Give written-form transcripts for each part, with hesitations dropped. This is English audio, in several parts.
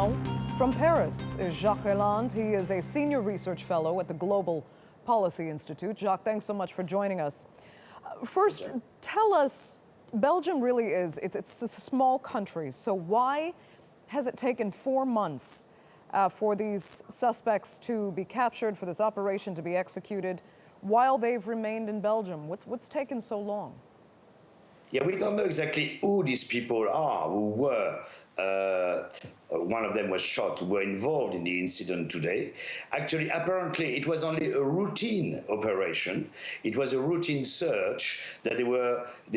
now, from Paris is Jacques Reland. He is a senior research fellow at the Global Policy Institute. Jacques, thanks so much for joining us. First, tell us, Belgium really is, it's a small country, so why has it taken 4 months for these suspects to be captured, for this operation to be executed, while they've remained in Belgium? What's taken so long? Yeah, we don't know exactly who these people are who were. One of them was shot, who were involved in the incident today. Actually, apparently, it was only a routine operation. It was a routine search that they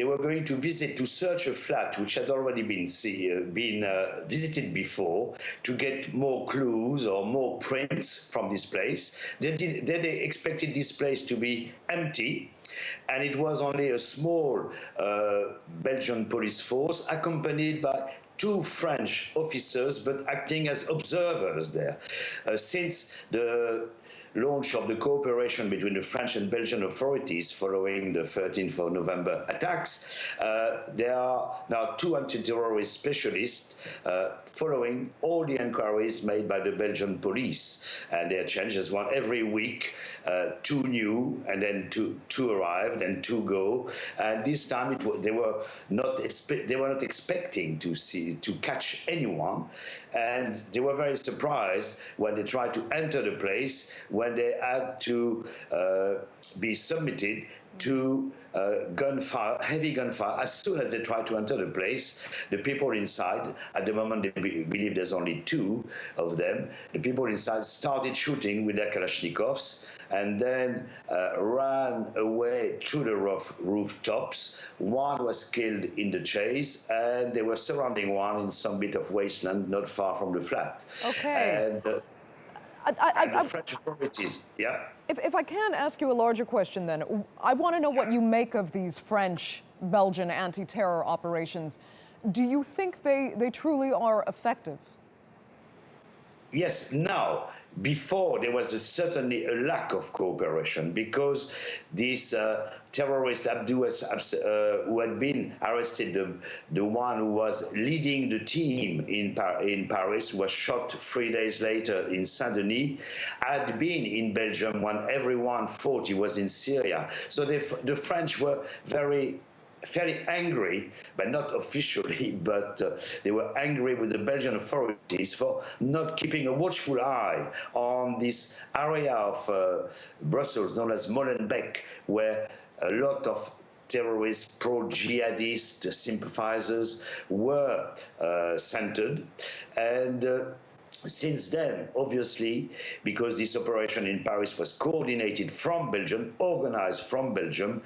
were going to visit, to search a flat which had already been visited before, to get more clues or more prints from this place. They expected this place to be empty. And it was only a small Belgian police force accompanied by 2 French officers, but acting as observers there. Since the launch of the cooperation between the French and Belgian authorities following the 13th of November attacks, there are now 2 anti-terrorist specialists following all the inquiries made by the Belgian police. And there are changes, one every week, 2 new, and then two arrived, and 2 go. And this time they were not expecting to catch anyone, and they were very surprised when they tried to enter the place, when they had to be submitted to gunfire, heavy gunfire. As soon as they tried to enter the place, the people inside, at the moment they believe there's only 2 of them, the people inside started shooting with their Kalashnikovs, and then ran away through the rooftops. One was killed in the chase, and they were surrounding one in some bit of wasteland not far from the flat. Okay. And the French authorities, yeah? If I can ask you a larger question then, I want to know what you make of these French-Belgian anti-terror operations. Do you think they truly are effective? Yes, now. Before, there was certainly a lack of cooperation because this terrorist who had been arrested, the one who was leading the team in Paris, was shot 3 days later in Saint-Denis, had been in Belgium when everyone thought he was in Syria. So the French were very angry, but not officially, but they were angry with the Belgian authorities for not keeping a watchful eye on this area of Brussels known as Molenbeek, where a lot of terrorist, pro-jihadist sympathizers were centered. And since then, obviously, because this operation in Paris was coordinated from Belgium, organized from Belgium,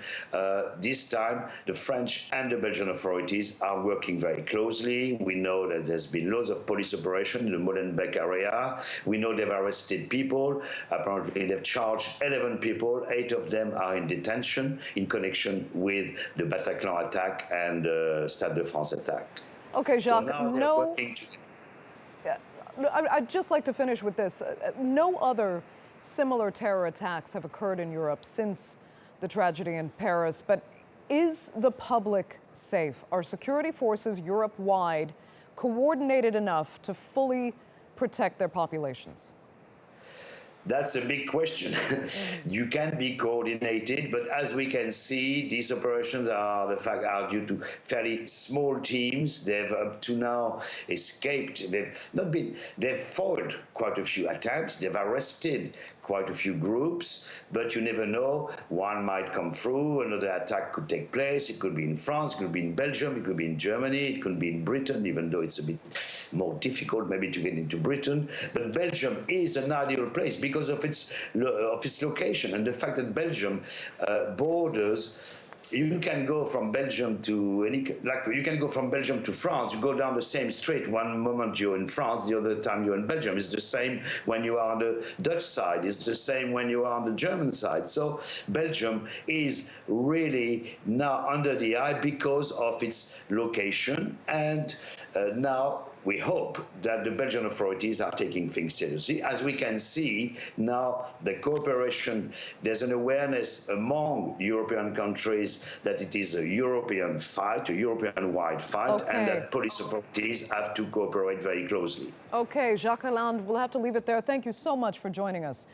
this time the French and the Belgian authorities are working very closely. We know that there's been loads of police operations in the Molenbeek area. We know they've arrested people. Apparently, they've charged 11 people. 8 of them are in detention in connection with the Bataclan attack and the Stade de France attack. Okay, Jacques, so I'd just like to finish with this. No other similar terror attacks have occurred in Europe since the tragedy in Paris, but is the public safe? Are security forces Europe-wide coordinated enough to fully protect their populations? That's a big question. You can be coordinated, but as we can see, these operations are due to fairly small teams. They've up to now escaped. They've foiled quite a few attempts. They've arrested quite a few groups, but you never know. One might come through, another attack could take place. It could be in France, it could be in Belgium, it could be in Germany, it could be in Britain, even though it's a bit more difficult maybe to get into Britain. But Belgium is an ideal place because of its location and the fact that Belgium borders. You can go from Belgium to you can go from Belgium to France. You go down the same street. One moment you're in France, the other time you're in Belgium. It's the same when you are on the Dutch side. It's the same when you are on the German side. So Belgium is really now under the eye because of its location, and now we hope that the Belgian authorities are taking things seriously. As we can see now, the cooperation, there's an awareness among European countries means that it is a European fight, a European-wide fight, and Okay. that police authorities have to cooperate very closely. Okay, Jacques Reland, we'll have to leave it there. Thank you so much for joining us.